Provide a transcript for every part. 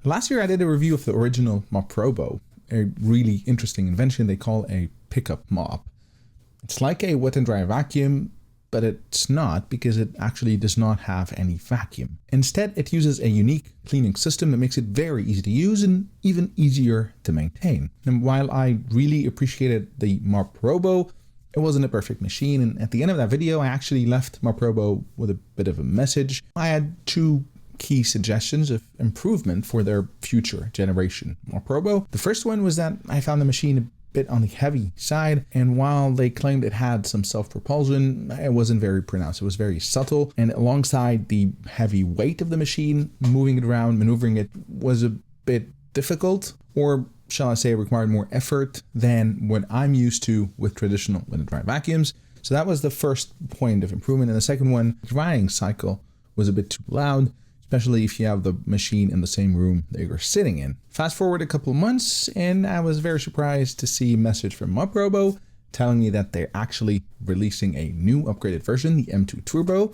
Last year I did a review of the original Moprobo, a really interesting invention they call a pickup mop. It's like a wet and dry vacuum, but it's not because it actually does not have any vacuum. Instead, it uses a unique cleaning system that makes it very easy to use and even easier to maintain. And while I really appreciated the Moprobo, it wasn't a perfect machine, and at the end of that video I actually left Moprobo with a bit of a message. I had two key suggestions of improvement for their future generation Moprobo. The first one was that I found the machine a bit on the heavy side, and while they claimed it had some self-propulsion, it wasn't very pronounced. It was very subtle, and alongside the heavy weight of the machine, moving it around, maneuvering it was a bit difficult, or shall I say required more effort than what I'm used to with traditional wet and dry vacuums. So that was the first point of improvement. And the second one, drying cycle was a bit too loud, especially if you have the machine in the same room that you're sitting in. Fast forward a couple of months, and I was very surprised to see a message from Moprobo telling me that they're actually releasing a new upgraded version, the M2 Turbo,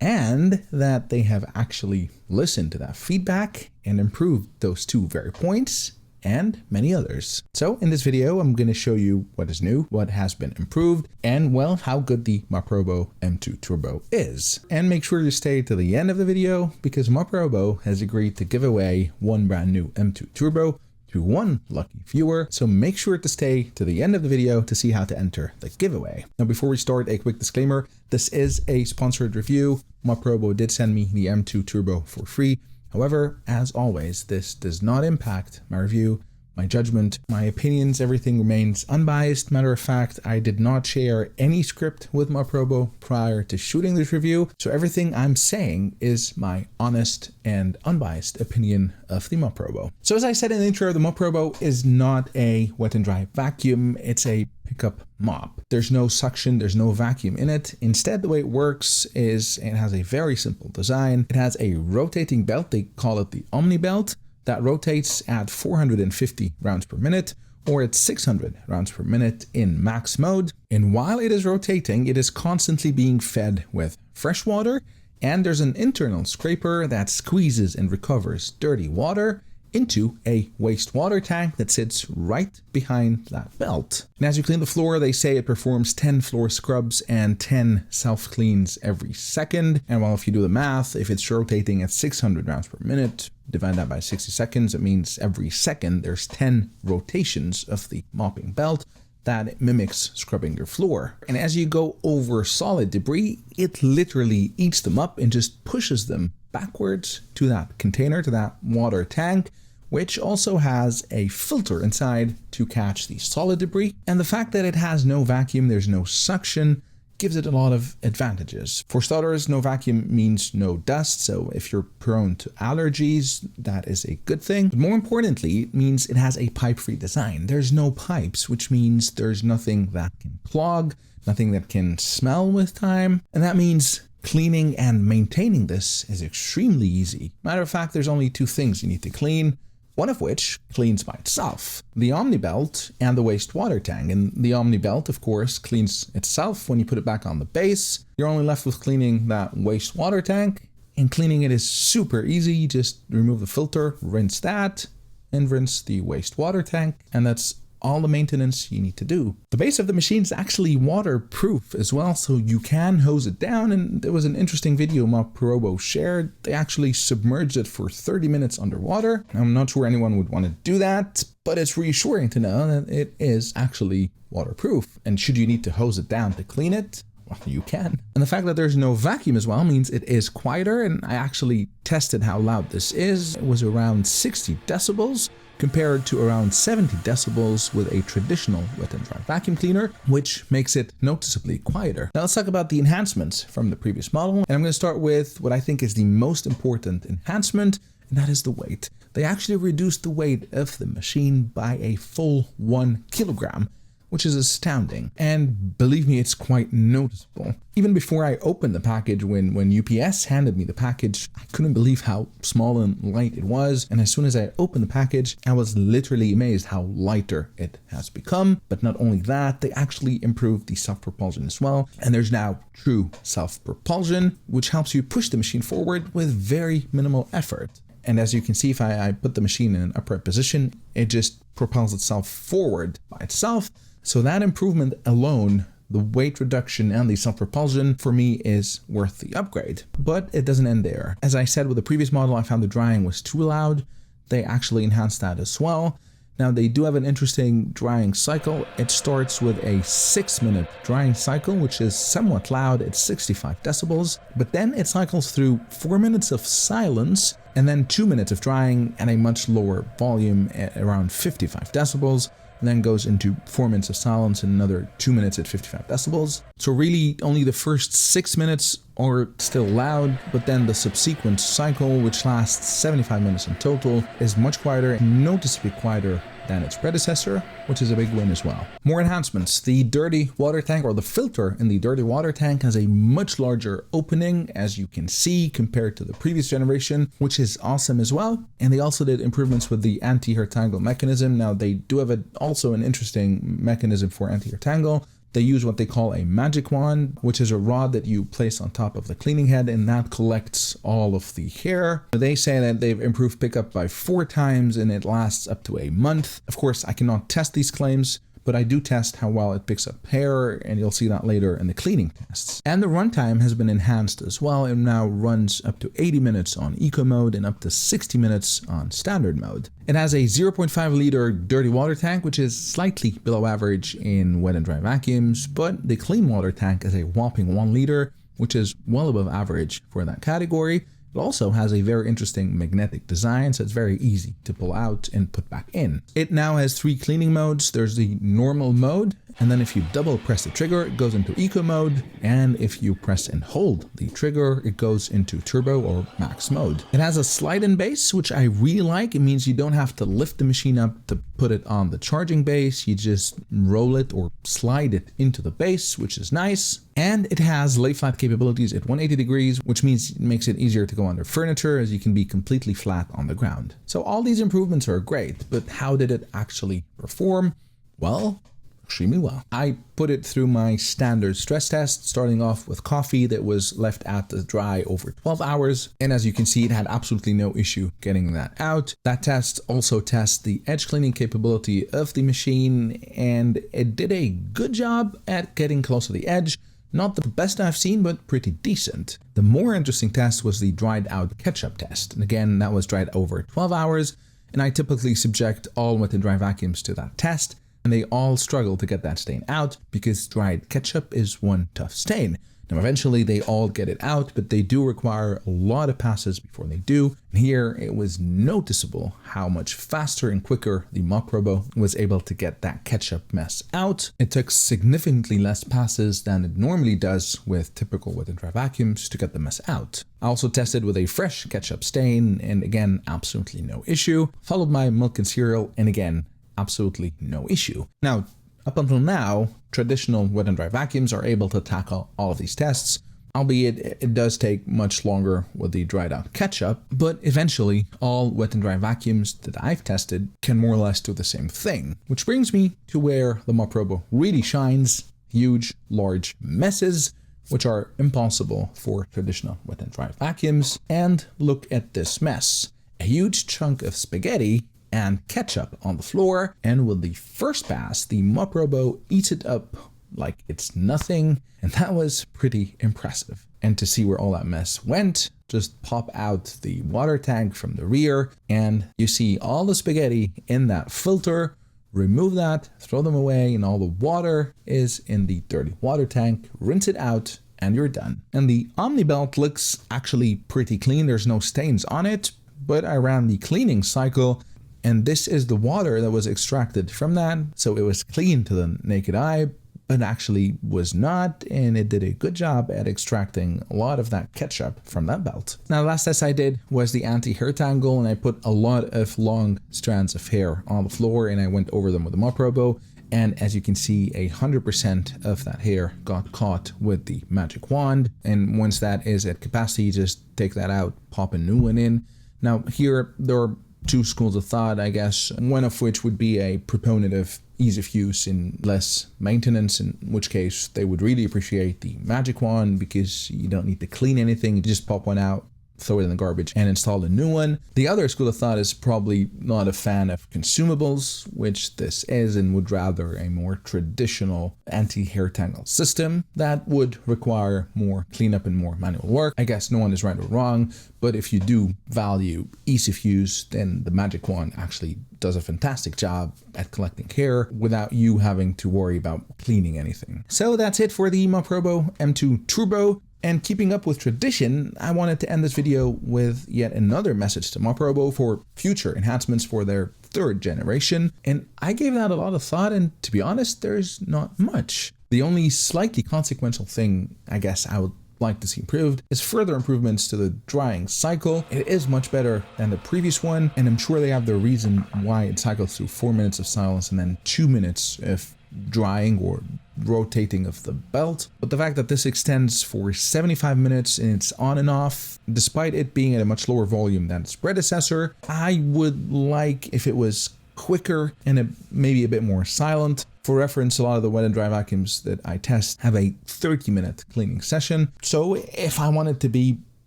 and that they have actually listened to that feedback and improved those two very points and many others. So in this video, I'm going to show you what is new, what has been improved, and well, how good the Moprobo M2 Turbo is. And make sure you stay to the end of the video because Moprobo has agreed to give away one brand new M2 Turbo to one lucky viewer. So make sure to stay to the end of the video to see how to enter the giveaway. Now, before we start, a quick disclaimer. This is a sponsored review. Moprobo did send me the M2 Turbo for free. However, as always, this does not impact my review, my judgment, my opinions. Everything remains unbiased. Matter of fact, I did not share any script with Moprobo prior to shooting this review, so everything I'm saying is my honest and unbiased opinion of the Moprobo. So as I said in the intro, the Moprobo is not a wet and dry vacuum, it's a pickup mop. There's no suction, there's no vacuum in it. Instead, the way it works is it has a very simple design. It has a rotating belt, they call it the Omni belt, that rotates at 450 rounds per minute, or at 600 rounds per minute in max mode. And while it is rotating, it is constantly being fed with fresh water, and there's an internal scraper that squeezes and recovers dirty water into a wastewater tank that sits right behind that belt. And as you clean the floor, they say it performs 10 floor scrubs and 10 self-cleans every second. And well, if you do the math, if it's rotating at 600 rounds per minute, divide that by 60 seconds, it means every second there's 10 rotations of the mopping belt that mimics scrubbing your floor. And as you go over solid debris, it literally eats them up and just pushes them backwards to that container, to that water tank, which also has a filter inside to catch the solid debris. And the fact that it has no vacuum, there's no suction, gives it a lot of advantages. For starters, no vacuum means no dust, so if you're prone to allergies, that is a good thing. But more importantly, it means it has a pipe-free design. There's no pipes, which means there's nothing that can clog, nothing that can smell with time, and that means cleaning and maintaining this is extremely easy. Matter of fact, there's only two things you need to clean, one of which cleans by itself, the Omni belt and the wastewater tank. And the Omni belt, of course, cleans itself when you put it back on the base. You're only left with cleaning that wastewater tank, and cleaning it is super easy. You just remove the filter, rinse that, and rinse the wastewater tank, and that's all the maintenance you need to do. The base of the machine is actually waterproof as well, so you can hose it down. And there was an interesting video Moprobo shared. They actually submerged it for 30 minutes underwater. I'm not sure anyone would want to do that, but it's reassuring to know that it is actually waterproof. And should you need to hose it down to clean it, well, you can. And the fact that there's no vacuum as well means it is quieter, and I actually tested how loud this is. It was around 60 decibels. Compared to around 70 decibels with a traditional wet and dry vacuum cleaner, which makes it noticeably quieter. Now let's talk about the enhancements from the previous model. And I'm going to start with what I think is the most important enhancement, and that is the weight. They actually reduced the weight of the machine by a full 1 kilogram, which is astounding. And believe me, it's quite noticeable. Even before I opened the package, when UPS handed me the package, I couldn't believe how small and light it was. And as soon as I opened the package, I was literally amazed how lighter it has become. But not only that, they actually improved the self-propulsion as well. And there's now true self-propulsion, which helps you push the machine forward with very minimal effort. And as you can see, if I put the machine in an upright position, it just propels itself forward by itself. So that improvement alone, the weight reduction and the self-propulsion, for me is worth the upgrade. But it doesn't end there. As I said with the previous model, I found the drying was too loud. They actually enhanced that as well. Now they do have an interesting drying cycle. It starts with a 6-minute drying cycle, which is somewhat loud at 65 decibels, but then it cycles through 4 minutes of silence and then 2 minutes of drying at a much lower volume at around 55 decibels. And then goes into 4 minutes of silence and another 2 minutes at 55 decibels. So really only the first 6 minutes are still loud, but then the subsequent cycle, which lasts 75 minutes in total, is much quieter, noticeably quieter than its predecessor, which is a big win as well. More enhancements. The dirty water tank, or the filter in the dirty water tank, has a much larger opening, as you can see, compared to the previous generation, which is awesome as well. And they also did improvements with the anti-hair tangle mechanism. Now they do have also an interesting mechanism for anti-hair tangle. They use what they call a magic wand, which is a rod that you place on top of the cleaning head, and that collects all of the hair. They say that they've improved pickup by 4 times and it lasts up to a month. Of course, I cannot test these claims, but I do test how well it picks up hair, and you'll see that later in the cleaning tests. And the runtime has been enhanced as well. It now runs up to 80 minutes on eco mode and up to 60 minutes on standard mode. It has a 0.5 liter dirty water tank, which is slightly below average in wet and dry vacuums, but the clean water tank is a whopping 1 liter, which is well above average for that category. It also has a very interesting magnetic design, so it's very easy to pull out and put back in. It now has 3 cleaning modes. There's the normal mode, and then if you double press the trigger, it goes into eco mode, and if you press and hold the trigger, it goes into turbo or max mode. It has a slide-in base, which I really like. It means you don't have to lift the machine up to put it on the charging base. You just roll it or slide it into the base, which is nice. And it has lay flat capabilities at 180 degrees, which means it makes it easier to go under furniture, as you can be completely flat on the ground. So all these improvements are great, but how did it actually perform? Well, extremely well. I put it through my standard stress test, starting off with coffee that was left out to dry over 12 hours. And as you can see, it had absolutely no issue getting that out. That test also tests the edge cleaning capability of the machine, and it did a good job at getting close to the edge. Not the best I've seen, but pretty decent. The more interesting test was the dried out ketchup test. And again, that was dried over 12 hours. And I typically subject all wet and dry vacuums to that test, and they all struggle to get that stain out because dried ketchup is one tough stain. Now, eventually they all get it out, but they do require a lot of passes before they do. And here it was noticeable how much faster and quicker the Moprobo was able to get that ketchup mess out. It took significantly less passes than it normally does with typical wet and dry vacuums to get the mess out. I also tested with a fresh ketchup stain, and again, absolutely no issue. Followed by milk and cereal, and again, absolutely no issue. Now, up until now, traditional wet and dry vacuums are able to tackle all of these tests, albeit it does take much longer with the dried out ketchup, but eventually all wet and dry vacuums that I've tested can more or less do the same thing. Which brings me to where the Moprobo really shines: huge, large messes, which are impossible for traditional wet and dry vacuums. And look at this mess. A huge chunk of spaghetti and ketchup on the floor, and with the first pass, the Moprobo eats it up like it's nothing, and that was pretty impressive. And to see where all that mess went, just pop out the water tank from the rear, and you see all the spaghetti in that filter. Remove that, throw them away, and all the water is in the dirty water tank. Rinse it out, and you're done. And the Omni belt looks actually pretty clean. There's no stains on it, but I ran the cleaning cycle, and this is the water that was extracted from that. So it was clean to the naked eye, but actually was not, and it did a good job at extracting a lot of that ketchup from that belt. Now, the last test I did was the anti-hair tangle, and I put a lot of long strands of hair on the floor, and I went over them with the Moprobo. And as you can see, 100% of that hair got caught with the magic wand. And once that is at capacity, you just take that out, pop a new one in. Now here, there are 2 schools of thought, I guess, one of which would be a proponent of ease of use and less maintenance, in which case they would really appreciate the magic wand because you don't need to clean anything. You just pop one out, throw it in the garbage and install a new one. The other school of thought is probably not a fan of consumables, which this is, and would rather a more traditional anti-hair tangle system that would require more cleanup and more manual work. I guess no one is right or wrong, but if you do value ease of use, then the Magic Wand actually does a fantastic job at collecting hair without you having to worry about cleaning anything. So that's it for the Moprobo M2 Turbo. And keeping up with tradition, I wanted to end this video with yet another message to Moprobo for future enhancements for their 3rd generation. And I gave that a lot of thought, and to be honest, there's not much. The only slightly consequential thing I guess I would like to see improved is further improvements to the drying cycle. It is much better than the previous one, and I'm sure they have the reason why it cycles through 4 minutes of silence and then 2 minutes of drying or rotating of the belt. But the fact that this extends for 75 minutes and it's on and off, despite it being at a much lower volume than its predecessor, I would like if it was quicker and maybe a bit more silent. For reference, a lot of the wet and dry vacuums that I test have a 30-minute cleaning session. So if I wanted to be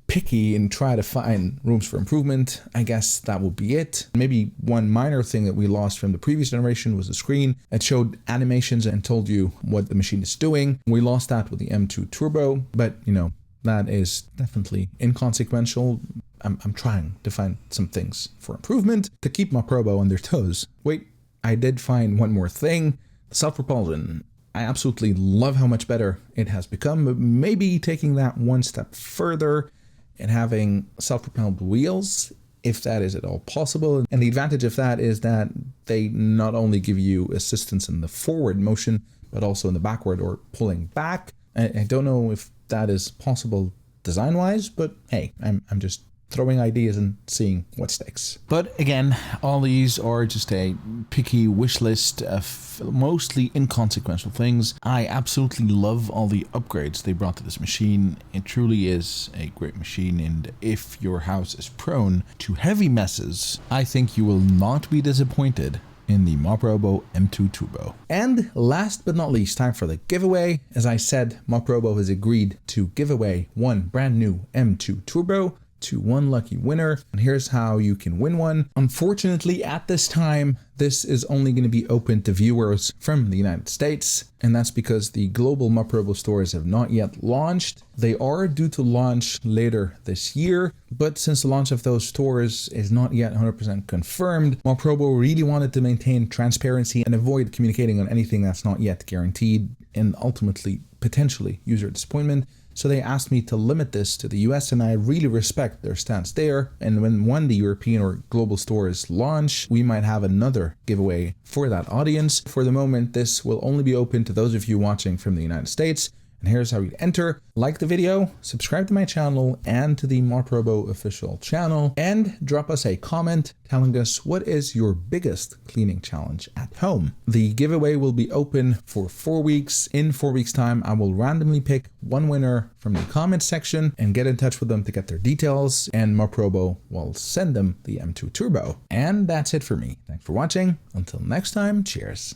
picky and try to find rooms for improvement, I guess that would be it. Maybe one minor thing that we lost from the previous generation was the screen. It showed animations and told you what the machine is doing. We lost that with the M2 Turbo, but you know, that is definitely inconsequential. I'm trying to find some things for improvement to keep Moprobo on their toes. Wait, I did find one more thing. Self-propulsion. I absolutely love how much better it has become, but maybe taking that one step further and having self-propelled wheels, if that is at all possible. And the advantage of that is that they not only give you assistance in the forward motion, but also in the backward or pulling back. I don't know if that is possible design-wise, but hey, I'm just throwing ideas and seeing what sticks. But again, all these are just a picky wish list of mostly inconsequential things. I absolutely love all the upgrades they brought to this machine. It truly is a great machine, and if your house is prone to heavy messes, I think you will not be disappointed in the Moprobo M2 Turbo. And last but not least, time for the giveaway. As I said, Moprobo has agreed to give away one brand new M2 Turbo to one lucky winner, and here's how you can win one. Unfortunately, at this time, this is only going to be open to viewers from the United States, and that's because the global Moprobo stores have not yet launched. They are due to launch later this year, but since the launch of those stores is not yet 100% confirmed, Moprobo really wanted to maintain transparency and avoid communicating on anything that's not yet guaranteed and ultimately potentially user disappointment. So they asked me to limit this to the US, and I really respect their stance there. And when the European or global stores launch, we might have another giveaway for that audience. For the moment, this will only be open to those of you watching from the United States. And here's how you enter. Like the video, subscribe to my channel and to the Moprobo official channel, and drop us a comment telling us what is your biggest cleaning challenge at home. The giveaway will be open for 4 weeks. In 4 weeks time, I will randomly pick one winner from the comments section and get in touch with them to get their details, and Moprobo will send them the M2 Turbo. And that's it for me. Thanks for watching. Until next time, cheers.